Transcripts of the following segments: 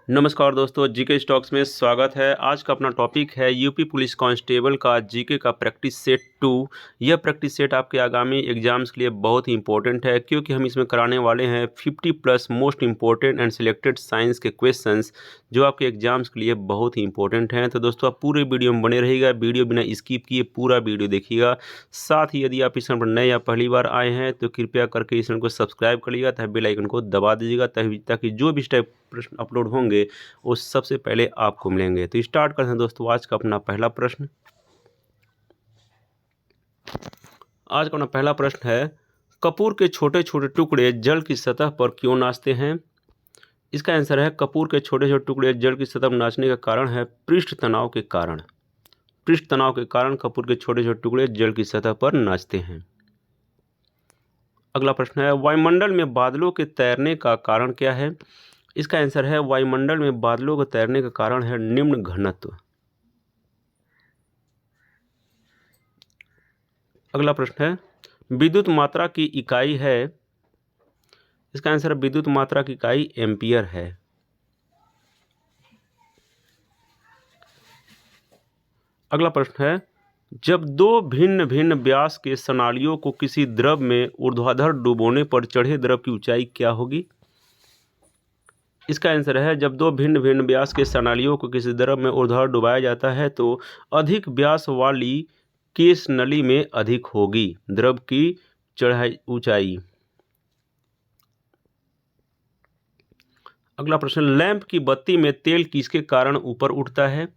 नमस्कार दोस्तों, GK stocks में स्वागत है। आज का अपना टॉपिक है यूपी पुलिस कांस्टेबल का जीके का प्रैक्टिस सेट 2। यह प्रैक्टिस सेट आपके आगामी एग्जाम्स के लिए बहुत ही इंपॉर्टेंट है, क्योंकि हम इसमें कराने वाले हैं 50 plus most important and selected science के क्वेश्चंस जो आपके एग्जाम्स के लिए बहुत ही इंपॉर्टेंट हैं। तो दोस्तों, आप पूरे वीडियो में बने रहिएगा, वीडियो बिना स्किप किए पूरा वीडियो देखिएगा। साथ ही यदि आप इस चैनल पर नए या पहली बार आए हैं तो कृपया करके इस चैनल को सब्सक्राइब कर लीजिएगा तथा बेल आइकन को दबा दीजिएगा, ताकि जो भी इस टाइप प्रश्न अपलोड होंगे वो सबसे पहले आपको मिलेंगे। तो स्टार्ट करते हैं दोस्तों आज का अपना पहला प्रश्न। आज का अपना पहला प्रश्न है, कपूर के छोटे छोटे टुकड़े जल की सतह पर क्यों नाचते हैं? इसका आंसर है, कपूर के छोटे छोटे टुकड़े जल की सतह पर नाचने का कारण है पृष्ठ तनाव के कारण। पृष्ठ तनाव के कारण कपूर के छोटे छोटे टुकड़े जल की सतह पर नाचते हैं। अगला प्रश्न है, वायुमंडल में बादलों के तैरने का कारण क्या है? इसका आंसर है, वायुमंडल में बादलों के तैरने का कारण है निम्न घनत्व। अगला प्रश्न है, विद्युत मात्रा की इकाई है? इसका आंसर है, विद्युत मात्रा की इकाई एम्पियर है। अगला प्रश्न है, जब दो भिन्न भिन्न व्यास के स्नायुओं को किसी द्रव में ऊर्ध्वाधर डुबोने पर चढ़े द्रव की ऊंचाई क्या होगी? इसका आंसर है, जब दो भिन्न भिन्न व्यास के स्नायुओं को किसी द्रव में ऊर्ध्वाधर डुबाया जाता है तो अधिक व्यास वाली केस नली में अधिक होगी द्रव की चढ़ाई ऊंचाई। अगला प्रश्न, लैंप की बत्ती में तेल किसके कारण ऊपर उठता है?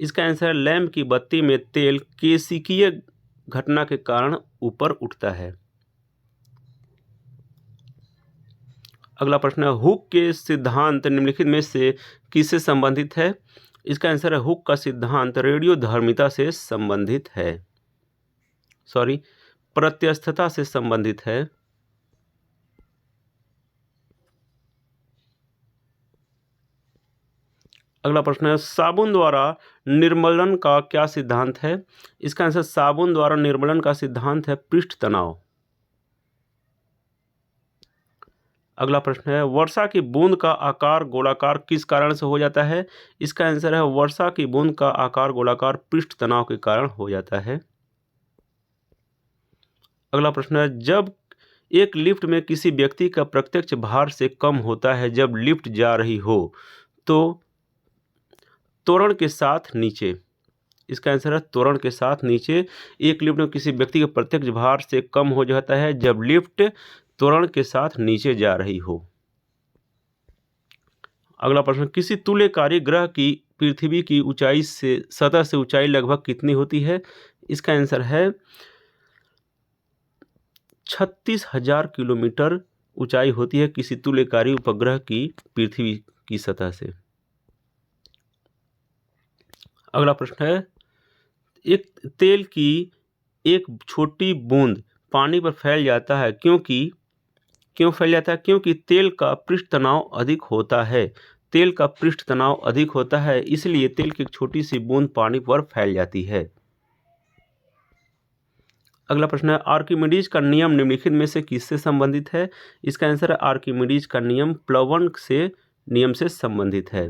इसका आंसर है, लैंप की बत्ती में तेल केशिकीय घटना के कारण ऊपर उठता है। अगला प्रश्न है, हुक के सिद्धांत निम्नलिखित में से किससे संबंधित है? इसका आंसर है, हुक का सिद्धांत रेडियोधर्मिता से संबंधित है, प्रत्यस्थता से संबंधित है। अगला प्रश्न है, साबुन द्वारा निर्मलन का क्या सिद्धांत है? इसका आंसर, साबुन द्वारा निर्मलन का सिद्धांत है पृष्ठ तनाव। अगला प्रश्न है, वर्षा की बूंद का आकार गोलाकार किस कारण से हो जाता है? इसका आंसर है, वर्षा की बूंद का आकार गोलाकार पृष्ठ तनाव के कारण हो जाता है। अगला प्रश्न है, जब एक लिफ्ट में किसी व्यक्ति का प्रत्यक्ष भार से कम होता है जब लिफ्ट जा रही हो तो त्वरण के साथ नीचे। इसका आंसर है, त्वरण के साथ नीचे। एक लिफ्ट में किसी व्यक्ति के प्रत्यक्ष भार से कम हो जाता है जब लिफ्ट त्वरण के साथ नीचे जा रही हो। अगला प्रश्न, किसी तुल्यकारी ग्रह की पृथ्वी की ऊंचाई से सतह से ऊंचाई लगभग कितनी होती है? इसका आंसर है, 36,000 किलोमीटर ऊंचाई होती है किसी तुल्यकारी उपग्रह की पृथ्वी की सतह से। अगला प्रश्न है, एक तेल की एक छोटी बूंद पानी पर फैल जाता है क्यों फैल जाता है? क्योंकि तेल का पृष्ठ तनाव अधिक होता है। तेल का पृष्ठ तनाव अधिक होता है, इसलिए तेल की एक छोटी सी बूंद पानी पर फैल जाती है। अगला प्रश्न है, आर्किमिडीज का नियम निम्नलिखित में से किससे संबंधित है? इसका आंसर है, आर्किमिडीज का नियम प्लवन से नियम से संबंधित है।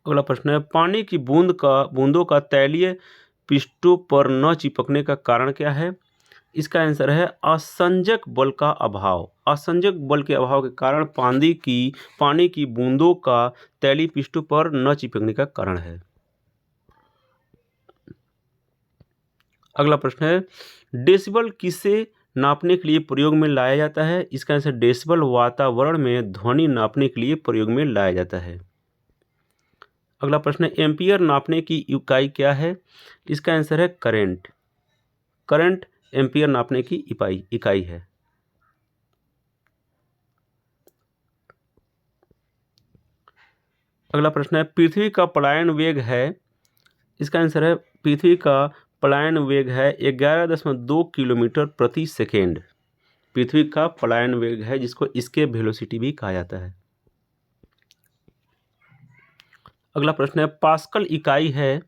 अगला प्रश्न है, पानी की बूंदों का तैलीय पृष्ठों पर न चिपकने का कारण क्या है? इसका आंसर है, असंजक बल का अभाव। असंजक बल के अभाव के कारण पानी की बूंदों का तैलीय पृष्ठों पर न चिपकने का कारण है। अगला प्रश्न है, डेसिबल किसे नापने के लिए प्रयोग में लाया जाता है? इसका आंसर, डेसिबल वातावरण में ध्वनि नापने के लिए प्रयोग में लाया जाता है। अगला प्रश्न है, एम्पियर नापने की इकाई क्या है? इसका आंसर है, करंट। करंट एम्पियर नापने की इकाई है। अगला प्रश्न है, पृथ्वी का पलायन वेग है? इसका आंसर है, पृथ्वी का पलायन वेग है 11.2 किलोमीटर प्रति सेकेंड। पृथ्वी का पलायन वेग है, जिसको एस्केप वेलोसिटी भी कहा जाता है। अगला प्रश्न है, पास्कल इकाई है?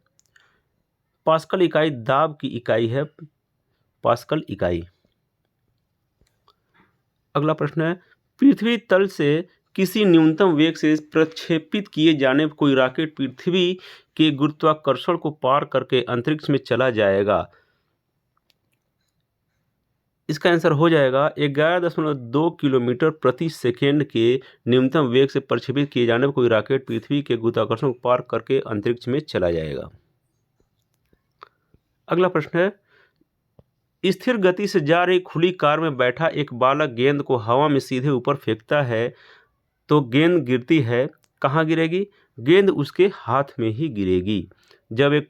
पास्कल इकाई दाब की इकाई है, पास्कल इकाई। अगला प्रश्न है, पृथ्वी तल से किसी न्यूनतम वेग से प्रक्षेपित किए जाने पर कोई रॉकेट पृथ्वी के गुरुत्वाकर्षण को पार करके अंतरिक्ष में चला जाएगा। इसका आंसर हो जाएगा 11.2 किलोमीटर प्रति सेकेंड के न्यूनतम वेग से प्रक्षेपित किए जाने पर कोई रॉकेट पृथ्वी के गुरुत्वाकर्षण को पार करके अंतरिक्ष में चला जाएगा। अगला प्रश्न है, स्थिर गति से जा रही खुली कार में बैठा एक बालक गेंद को हवा में सीधे ऊपर फेंकता है तो गेंद गिरती है, कहाँ गिरेगी? गेंद उसके हाथ में ही गिरेगी। जब एक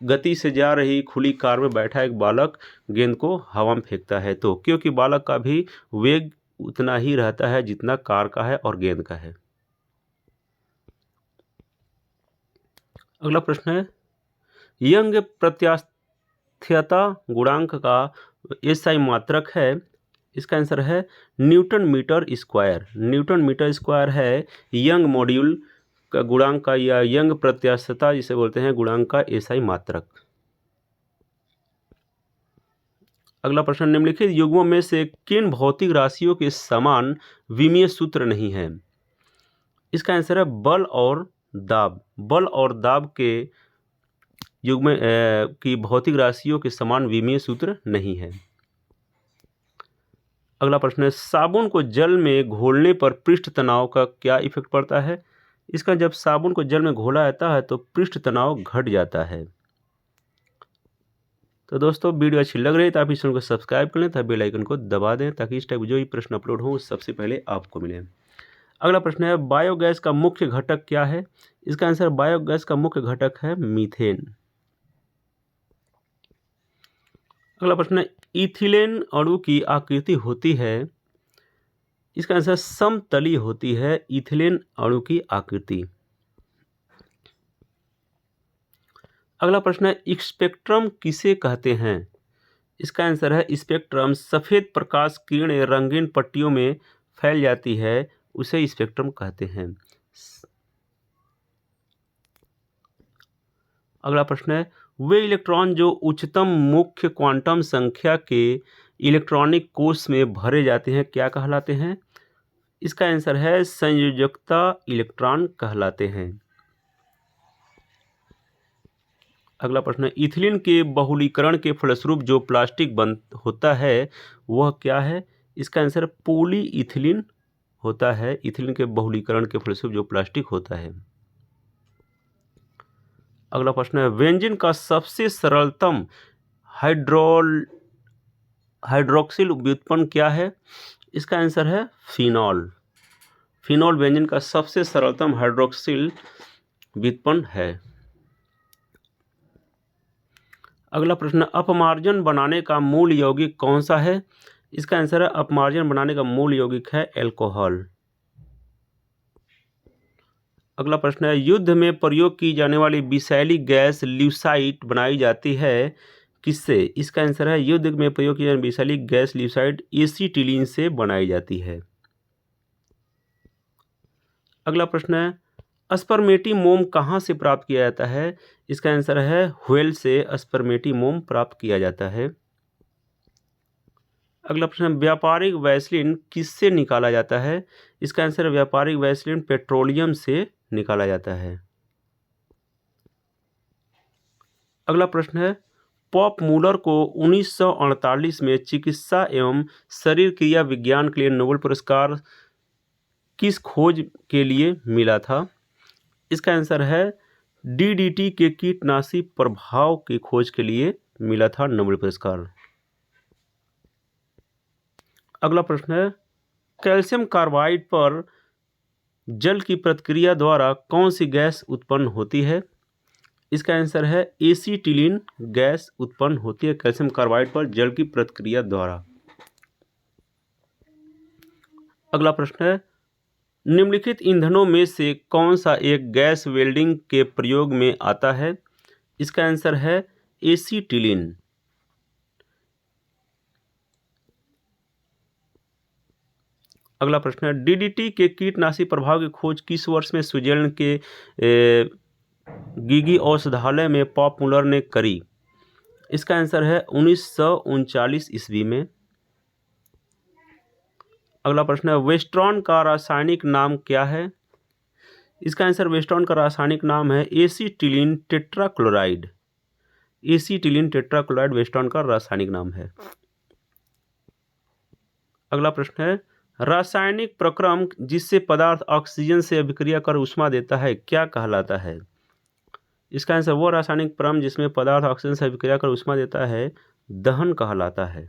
गति से जा रही खुली कार में बैठा एक बालक गेंद को हवा में फेंकता है तो, क्योंकि बालक का भी वेग उतना ही रहता है जितना कार का है और गेंद का है। अगला प्रश्न है, यंग प्रत्यास्थता गुणांक का एसआई मात्रक है। इसका आंसर है newton metre square. Newton metre square है यंग मॉड्यूल का गुणांक का या यंग प्रत्यास्थता जिसे बोलते हैं गुणांक का एसआई मात्रक। अगला प्रश्न, निम्नलिखित युग्मों में से किन भौतिक राशियों के समान विमीय सूत्र नहीं है? इसका आंसर है बल और दाब। बल और दाब के युग्म की भौतिक राशियों के समान विमीय सूत्र नहीं है। अगला प्रश्न है, साबुन को जल में घोलने पर पृष्ठ तनाव का क्या इफेक्ट पड़ता है? इसका जब साबुन को जल में घोला जाता है तो पृष्ठ तनाव घट जाता है। तो दोस्तों, वीडियो अच्छी लग रही है तो आप इस चैनल को सब्सक्राइब कर लें तथा बेल आइकन को दबा दें ताकि इस टाइप जो भी प्रश्न अपलोड हो सबसे पहले आपको मिले। अगला प्रश्न है, बायोगैस का मुख्य घटक क्या है? इसका आंसर बायोगैस का मुख्य घटक है मीथेन। अगला प्रश्न है, इथिलीन अणु की आकृति होती है। इसका आंसर समतली होती है इथिलीन अणु की आकृति। अगला प्रश्न है, स्पेक्ट्रम किसे कहते हैं? इसका आंसर है स्पेक्ट्रम सफेद प्रकाश किरणें रंगीन पट्टियों में फैल जाती है उसे स्पेक्ट्रम कहते हैं। अगला प्रश्न है, वे इलेक्ट्रॉन जो उच्चतम मुख्य क्वांटम संख्या के इलेक्ट्रॉनिक कोष में भरे जाते हैं क्या कहलाते हैं? इसका आंसर है संयोजकता इलेक्ट्रॉन कहलाते हैं। अगला प्रश्न है, इथिलीन के बहुलीकरण के फलस्वरूप जो प्लास्टिक बन होता है वह क्या है? इसका आंसर पॉली इथिलीन होता है। इथिलीन के बहुलीकरण के फलस्वरूप जो प्लास्टिक होता है। अगला प्रश्न है, बेंजीन का सबसे सरलतम हाइड्रोक्सिल व्युत्पन्न क्या है? इसका आंसर है फिनॉल। फिनॉल बेंजीन का सबसे सरलतम हाइड्रोक्सिल व्युत्पन्न है। अगला प्रश्न, अपमार्जन बनाने का मूल यौगिक कौन सा है? इसका आंसर है अपमार्जन बनाने का मूल यौगिक है एल्कोहल। अगला प्रश्न है, युद्ध में प्रयोग की जाने वाली विषैली गैस ल्यूसाइड बनाई जाती है किससे? इसका आंसर है युद्ध में प्रयोग की जाने वाली विषैली गैस ल्यूसाइड एसीटिलीन से बनाई जाती है। अगला प्रश्न है, स्पर्मेटिमोम कहाँ से प्राप्त किया जाता है? इसका आंसर है व्हेल से स्पर्मेटिमोम प्राप्त किया जाता है। अगला प्रश्न, व्यापारिक वैसलीन किससे निकाला जाता है? इसका आंसर है व्यापारिक वैसलीन पेट्रोलियम से निकाला जाता है। अगला प्रश्न है, पॉप मूलर को 1948 में चिकित्सा एवं शरीर क्रिया विज्ञान के लिए नोबेल पुरस्कार किस खोज के लिए मिला था? इसका आंसर है डीडीटी के कीटनाशी प्रभाव की खोज के लिए मिला था नोबेल पुरस्कार। अगला प्रश्न है, कैल्शियम कार्बाइड पर जल की प्रतिक्रिया द्वारा कौन सी गैस उत्पन्न होती है? इसका आंसर है एसीटिलीन गैस उत्पन्न होती है कैल्शियम कार्बाइड पर जल की प्रतिक्रिया द्वारा। अगला प्रश्न है, निम्नलिखित ईंधनों में से कौन सा एक गैस वेल्डिंग के प्रयोग में आता है? इसका आंसर है एसीटिलीन। अगला प्रश्न है, डीडीटी के कीटनाशी प्रभाव की खोज किस वर्ष में स्विट्जरलैंड के गिगी औषधालय में पॉप मूलर ने करी? इसका आंसर है 1939 ईस्वी में। अगला प्रश्न है वेस्ट्रॉन का रासायनिक नाम क्या है? इसका आंसर वेस्ट्रॉन का रासायनिक नाम है एसीटिलीन टेट्राक्लोराइड। एसीटिलीन टेट्राक्लोराइड वेस्ट्रॉन का रासायनिक नाम है। अगला प्रश्न है रासायनिक प्रक्रम जिससे पदार्थ ऑक्सीजन से अभिक्रिया कर ऊष्मा देता है क्या कहलाता है? इसका आंसर वो रासायनिक प्रक्रम जिसमें पदार्थ ऑक्सीजन से अभिक्रिया कर ऊष्मा देता है दहन कहलाता है।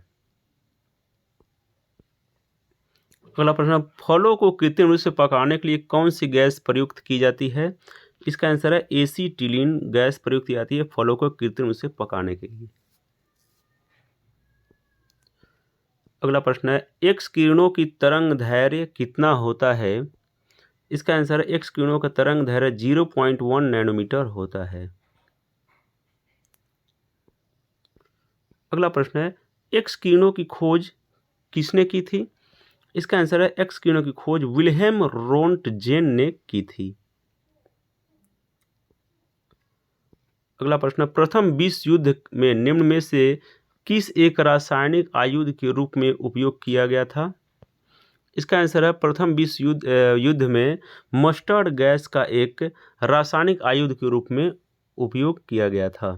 अगला प्रश्न फलों को कृत्रिम रूप से पकाने के लिए कौन सी गैस प्रयुक्त की जाती है? इसका आंसर है एसीटिलीन गैस प्रयुक्त की जाती है फलों को कृत्रिम रूप से पकाने के लिए। अगला प्रश्न है एक्स किरणों की तरंग दैर्घ्य कितना होता है? इसका आंसर है एक्स किरणों का तरंग दैर्घ्य 0.1 नैनोमीटर होता है। अगला प्रश्न है एक्स किरणों की खोज किसने की थी? इसका आंसर है एक्स किरणों की खोज विल्हेम रोंटजेन ने की थी। अगला प्रश्न प्रथम विश्व युद्ध में निम्न में से किस एक रासायनिक आयुध के रूप में उपयोग किया गया था? इसका आंसर है प्रथम विश्व युद्ध में मस्टर्ड गैस का एक रासायनिक आयुध के रूप में उपयोग किया गया था।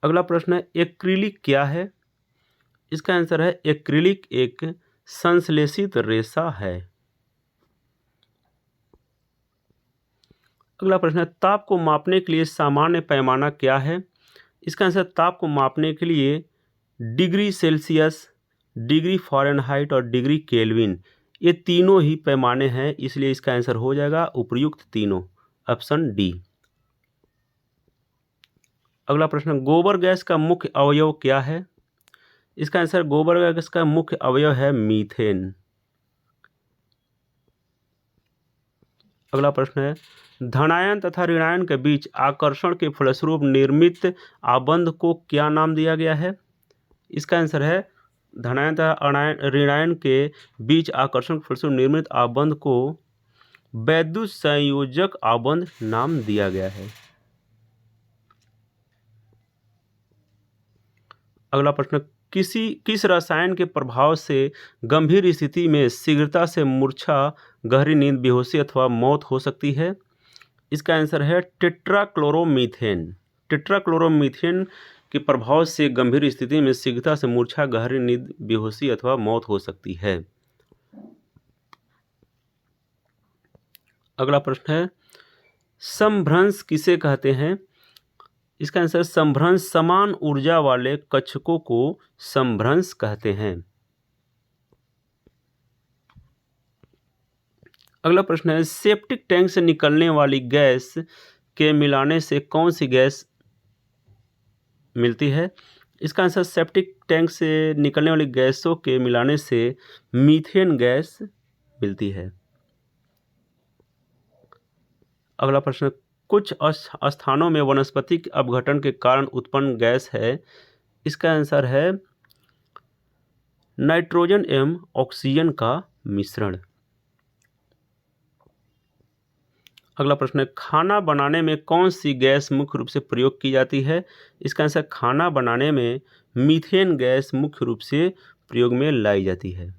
अगला प्रश्न है एक्रिलिक क्या है? इसका आंसर है एक्रिलिक एक संश्लेषित रेशा है। अगला प्रश्न है ताप को मापने के लिए सामान्य पैमाना क्या है? इसका आंसर ताप को मापने के लिए डिग्री सेल्सियस, डिग्री फ़ारेनहाइट और डिग्री केल्विन ये तीनों ही पैमाने हैं, इसलिए इसका आंसर हो जाएगा उपर्युक्त तीनों, ऑप्शन डी। अगला प्रश्न गोबर गैस का मुख्य अवयव क्या है? इसका आंसर गोबर गैस का मुख्य अवयव है मीथेन। अगला प्रश्न है धनायन तथा ऋणायन के बीच आकर्षण के फलस्वरूप निर्मित आबंध को क्या नाम दिया गया है? इसका आंसर है धनायन तथा ऋणायन के बीच आकर्षण के फलस्वरूप निर्मित आबंध को वैद्युत संयोजक आबंध नाम दिया गया है। अगला प्रश्न किस रसायन के प्रभाव से गंभीर स्थिति में शीघ्रता से मूर्छा, गहरी नींद, बेहोशी अथवा मौत हो सकती है? इसका आंसर है टेट्राक्लोरोमीथेन। टेट्राक्लोरोमीथेन के प्रभाव से गंभीर स्थिति में शीघ्रता से मूर्छा, गहरी नींद, बेहोशी अथवा मौत हो सकती है। अगला प्रश्न है समभ्रंश किसे कहते हैं? इसका आंसर समभ्रंश समान ऊर्जा वाले कक्षकों को समभ्रंश कहते हैं। अगला प्रश्न है सेप्टिक टैंक से निकलने वाली गैस के मिलाने से कौन सी गैस मिलती है? इसका आंसर सेप्टिक टैंक से निकलने वाली गैसों के मिलाने से मीथेन गैस मिलती है। अगला प्रश्न कुछ स्थानों में वनस्पतिक अपघटन के कारण उत्पन्न गैस है। इसका आंसर है नाइट्रोजन एवं ऑक्सीजन का मिश्रण। अगला प्रश्न है खाना बनाने में कौन सी गैस मुख्य रूप से प्रयोग की जाती है? इसका आंसर खाना बनाने में मीथेन गैस मुख्य रूप से प्रयोग में लाई जाती है।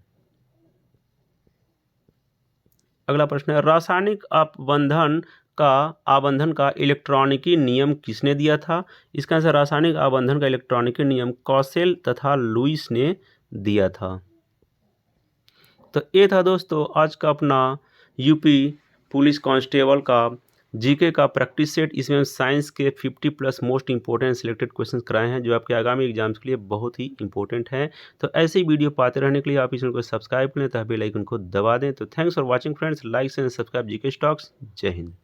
अगला प्रश्न है रासायनिक आबंधन का इलेक्ट्रॉनिकी नियम किसने दिया था? इसका आंसर रासायनिक आबंधन का इलेक्ट्रॉनिकी नियम कॉसेल तथा लुईस ने दिया था। तो ये था दोस्तों आज का अपना यूपी पुलिस कांस्टेबल का जीके का प्रैक्टिस सेट। इसमें हम साइंस के 50+ मोस्ट इंपॉर्टेंट सिलेक्टेड क्वेश्चंस कराए हैं जो आपके आगामी एग्जाम्स के लिए बहुत ही इंपॉर्टेंट हैं। तो ऐसे ही वीडियो पाते रहने के लिए आप इस चैनल को सब्सक्राइब करें तथा बेल आइकन को दबा दें। तो thanks for watching friends, like and subscribe GK stocks. जय हिंद।